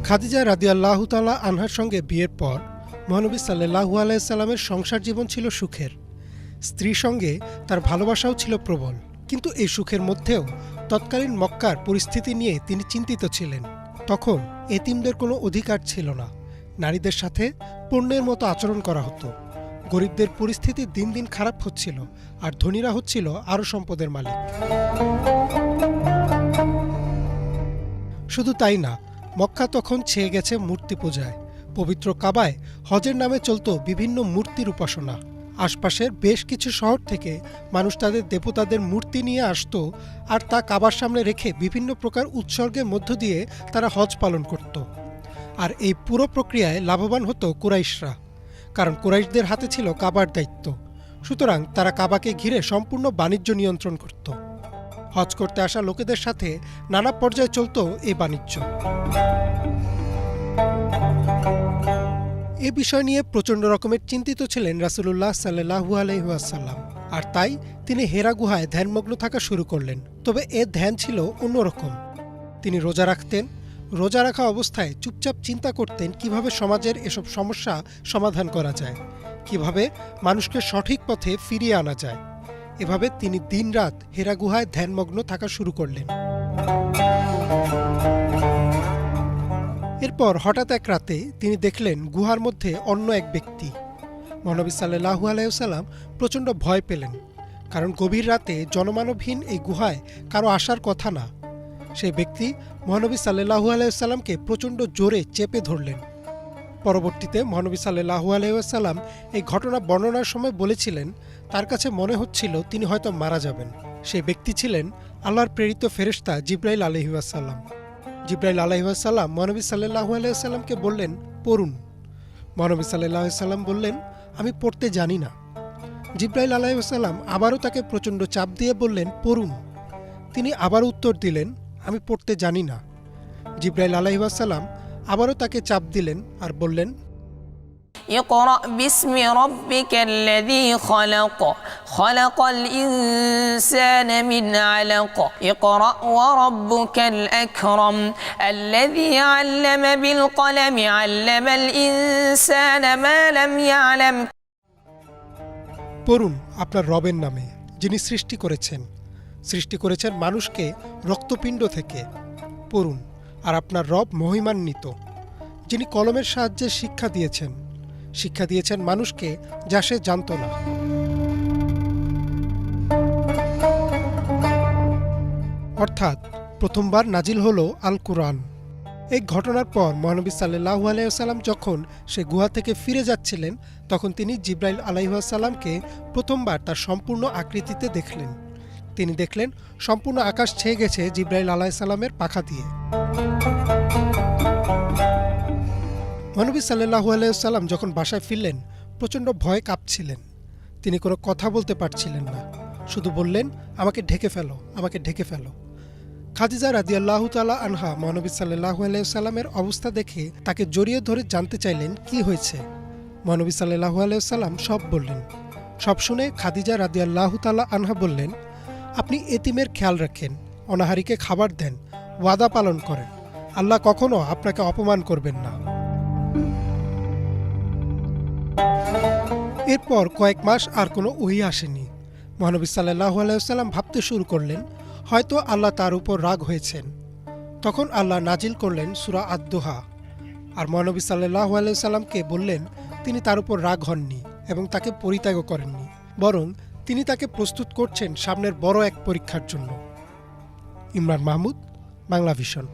খাদিজা রাদিয়াল্লাহু তাআলা আনহার সঙ্গে বিয়ের পর মহানবী সাল্লাল্লাহু আলাইহি সাল্লামের সংসার জীবন ছিল সুখের। স্ত্রীর সঙ্গে তার ভালোবাসাও ছিল প্রবল। কিন্তু এই সুখের মধ্যেও তৎকালীন মক্কার পরিস্থিতি নিয়ে তিনি চিন্তিত ছিলেন। তখন এতিমদের কোনো অধিকার ছিল না। নারীদের সাথে পণ্যের মতো আচরণ করা হতো। গরিবদের পরিস্থিতি দিন দিন খারাপ হচ্ছিল, আর ধনীরা হচ্ছিল আরও সম্পদের মালিক। শুধু তাই না, মক্কা তখন ছেয়ে গেছে মূর্তি পূজায়। পবিত্র কাবায় হজের নামে চলত বিভিন্ন মূর্তির উপাসনা। আশপাশের বেশ কিছু শহর থেকে মানুষ তাদের দেবতাদের মূর্তি নিয়ে আসত, আর তা কাবার সামনে রেখে বিভিন্ন প্রকার উৎসর্গের মধ্য দিয়ে তারা হজ পালন করত। আর এই পুরো প্রক্রিয়ায় লাভবান হতো কুরাইশরা, কারণ কুরাইশদের হাতে ছিল কাবার দায়িত্ব। সুতরাং তারা কাবাকে ঘিরে সম্পূর্ণ বাণিজ্য নিয়ন্ত্রণ করত। হজ করতে আসা লোকেদের সাথে নানা পর্যায়ে চলত এই বাণিজ্য। এ বিষয় নিয়ে প্রচণ্ড রকমের চিন্তিত ছিলেন রাসূলুল্লাহ সাল্লাল্লাহু আলাইহি ওয়াসাল্লাম, আর তাই তিনি হেরা গুহায় ধ্যানমগ্ন থাকা শুরু করলেন। তবে এ ধ্যান ছিল অন্যরকম। তিনি রোজা রাখতেন। রোজা রাখা অবস্থায় চুপচাপ চিন্তা করতেন কিভাবে সমাজের এসব সমস্যা সমাধান করা যায়, কিভাবে মানুষকে সঠিক পথে ফিরিয়ে আনা যায়। এভাবে তিনি দিনরাত হেরা গুহায় ধ্যানমগ্ন থাকা শুরু করলেন। এরপর হঠাৎ এক রাতে তিনি দেখলেন গুহার মধ্যে অন্য এক ব্যক্তি। মহানবী সাল্লাল্লাহু আলাইহি ওয়াসাল্লাম প্রচণ্ড ভয় পেলেন, কারণ গভীর রাতে জনমানবহীন এই গুহায় কারো আসার কথা না। সেই ব্যক্তি মহানবী সাল্লাল্লাহু আলাইহি ওয়াসাল্লামকে প্রচণ্ড জোরে চেপে ধরলেন। পরবর্তীতে মহানবী সাল্লাল্লাহু আলাইহি ওয়াসাল্লাম এই ঘটনা বর্ণনার সময় বলেছিলেন তার কাছে মনে হচ্ছিল তিনি হয়তো মারা যাবেন। সেই ব্যক্তি ছিলেন আল্লাহর প্রেরিত ফেরেশতা জিবরাইল আলাইহিস সালাম। জিবরাইল আলাইহিস সালাম মহানবী সাল্লাল্লাহু আলাইহি ওয়াসাল্লামকে বললেন, পড়ুন। মহানবী সাল্লাল্লাহু আলাইহি ওয়াসাল্লাম বললেন, আমি পড়তে জানি না। জিবরাইল আলাইহিস সালাম আবারও তাকে প্রচণ্ড চাপ দিয়ে বললেন, পড়ুন। তিনি আবারও উত্তর দিলেন, আমি পড়তে জানি না। জিবরাইল আলাইহিস সালাম আবারও তাকে চাপ দিলেন আর বললেন, ইকরা বিসমি রাব্বিকাল্লাযী খালাক খালাকাল ইনসানা মিন আলাক ইকরা ওয়া রাব্বুকাল আকরাম আল্লাযী আল্লামা বিল কলামি আল্লামাল ইনসানা মা লাম ইয়ালাম। পড়ুন আপনার রবের নামে, যিনি সৃষ্টি করেছেন মানুষকে রক্তপিণ্ড থেকে। পড়ুন, আর আপনার রব মহিমান্বিত, যিনি কলমের সাহায্যে শিক্ষা দিয়েছেন মানুষকে যা সে জানত না। অর্থাৎ প্রথমবার নাজিল হলো আল কুরআন। এই ঘটনার পর মহানবী সাল্লাল্লাহু আলাইহি ওয়াসাল্লাম যখন সে গুহা থেকে ফিরে যাচ্ছিলেন, তখন তিনি জিবরাইল আলাইহিস সালামকে প্রথমবার তার সম্পূর্ণ আকৃতিতে দেখলেন। তিনি দেখলেন সম্পূর্ণ আকাশ ছেয়ে গেছে জিবরাইল আলাইহিস সালামের পাখা দিয়ে। মহানবী সাল্লাল্লাহু আলাইহি ওয়াসাল্লাম যখন বাসায় ফিরলেন, প্রচণ্ড ভয়ে কাঁপছিলেন। তিনি কোনো কথা বলতে পারছিলেন না, শুধু বললেন, আমাকে ঢেকে ফেলো। খাদিজা রাদিয়াল্লাহু তাআলা আনহা মহানবী সাল্লাল্লাহু আলাইহি ওয়াসাল্লামের অবস্থা দেখে তাকে জড়িয়ে ধরে জানতে চাইলেন কি হয়েছে। মহানবী সাল্লাল্লাহু আলাইহি ওয়াসাল্লাম সব বললেন। সব শুনে খাদিজা রাদিয়াল্লাহু তাআলা আনহা বললেন, আপনি এতিমের খেয়াল রাখেন, অনাহারীকে খাবার দেন, ওয়াদা পালন করেন। আল্লাহ কখনো আপনাকে অপমান করবেন না। এরপর কয়েক মাস আর কোনো ওহী আসেনি। মহানবী সাল্লাল্লাহু আলাইহি ওয়াসাল্লাম ভাবতে শুরু করলেন হয়তো আল্লাহ তার উপর রাগ হয়েছেন। তখন আল্লাহ নাজিল করলেন সূরা আদ-দুহা, আর মহানবী সাল্লাল্লাহু আলাইহি ওয়াসাল্লামকে বললেন তিনি তার উপর রাগ হননি এবং তাকে পরিত্যাগও করেননি, বরং তিনি তাকে প্রস্তুত করছেন সামনের বড় এক পরীক্ষার জন্য। ইমরান মাহমুদ, বাংলা ভিশন।